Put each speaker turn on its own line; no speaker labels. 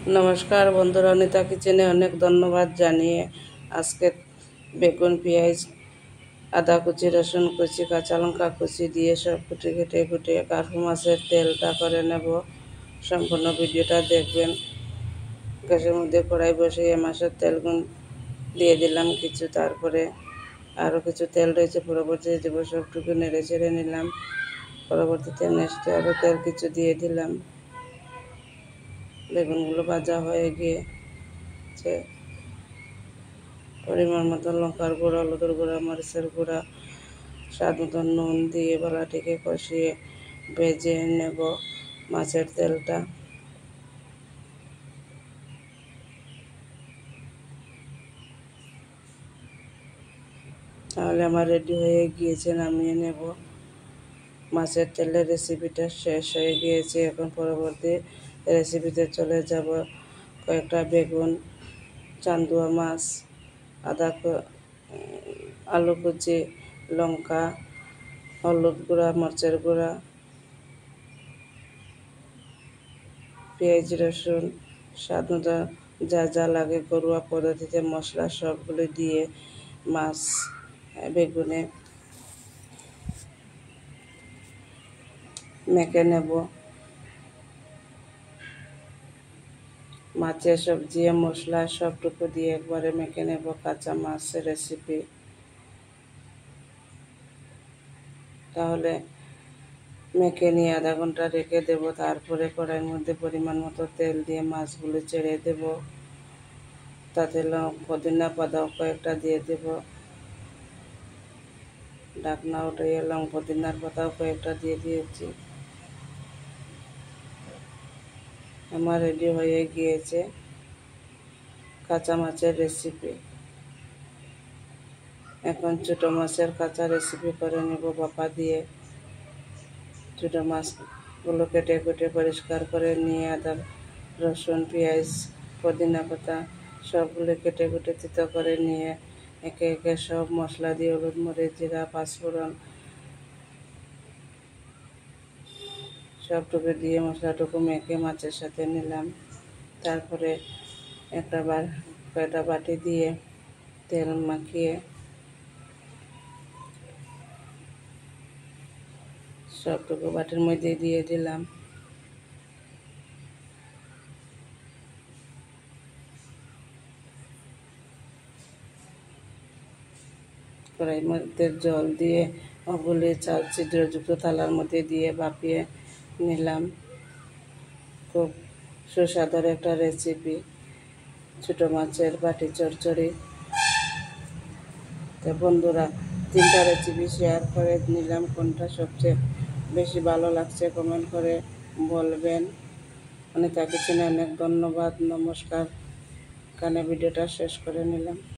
নমস্কার বন্ধুরা, অনিতা কিচেনে অনেক ধন্যবাদ জানিয়ে আজকে বেগুন, পেঁয়াজ, আদা কুচি, রসুন কুচি, কাঁচা লঙ্কা কুচি দিয়ে সব কেটে ফুটিয়ে কার্পু মাছের তেলটা করে নেব। সম্পূর্ণ ভিডিওটা দেখবেন। গ্যাসের মধ্যে কড়াই বসিয়ে মাছের তেলগুন দিয়ে দিলাম কিছু, তারপরে আরও কিছু তেল রয়েছে পরবর্তীতে দেবো। সবটুকু নেড়ে চেড়ে নিলাম। পরবর্তীতে নেক্সটে আরও তেল কিছু দিয়ে দিলাম। বেগুনগুলো ভাজা হয়ে গিয়েছে। পরিমাণ মতো লঙ্কার গুঁড়া, হলুদের গুঁড়া, মরিচের গুঁড়া, স্বাদ মতো নুন দিয়ে বালাটিকে কষিয়ে ভেজে নেব মাছের তেলটা। তাহলে আমার রেডি হয়ে গিয়েছে, নামিয়ে নেব। মাছের তেলের রেসিপিটা শেষ হয়ে গিয়েছে। এখন পরবর্তী রেসিপিতে চলে যাব। কয়েকটা বেগুন, চান্দুয়া মাছ, আলু কুচি, লঙ্কা, হলুদ গুঁড়া, মরিচের গুঁড়া, পেঁয়াজ, রসুন, স্বাদ মতো যা যা লাগে ঘরোয়া পদ্ধতিতে মশলা সবগুলো দিয়ে মাছ বেগুনে মেখে নেব। মাছের সবজি মশলা সবটুকু দিয়ে একবারে মেখে নেব। কাঁচা মাছের রেসিপি। তাহলে মেখে নিয়ে আধা ঘন্টা রেখে দেব। তারপরে কড়াইয়ের মধ্যে পরিমাণ মতো তেল দিয়ে মাছগুলো ছেড়ে দেব। তাতে পুদিনা পাতাও কয়েকটা দিয়ে দেব। ঢাকনা উঠিয়ে পুদিনার পাতাও কয়েকটা দিয়ে দিয়েছি। আমার রেডি হয়ে গিয়েছে কাঁচা মাছের রেসিপি। এখন ছোটো মাছের কাঁচা রেসিপি করে নেব ভাপা দিয়ে। ছোটো মাছগুলো কেটে পরিষ্কার করে নিয়ে আদা, রসুন, পেঁয়াজ, পুদিনা পাতা সবগুলো কেটে তিতো করে নিয়ে একে একে সব মশলা দিয়ে হলুদ, মরিচ, জিরা, পাঁচফোড়ন সবটুকু দিয়ে মশলাটুকু মেখে মাছের সাথে নিলাম। তারপরে কয়টা বাটি দিয়ে তেল মাখিয়ে সবটুকু বাটির মধ্যে দিয়ে দিলাম। কড়াইয়ের মধ্যে জল দিয়ে ওগুলি চাল ছিদ্রযুক্ত থালার মধ্যে দিয়ে ভাপিয়ে নিলাম। খুব সুস্বাদুর একটা রেসিপি, ছোটো মাছের বাটি চচ্চড়ি। তো বন্ধুরা, 3টা রেসিপি শেয়ার করে নিলাম। কোনটা সবচেয়ে বেশি ভালো লাগছে কমেন্ট করে বলবেন। অনিতা কিচেনে অনেক ধন্যবাদ। নমস্কার। এখানে ভিডিওটা শেষ করে নিলাম।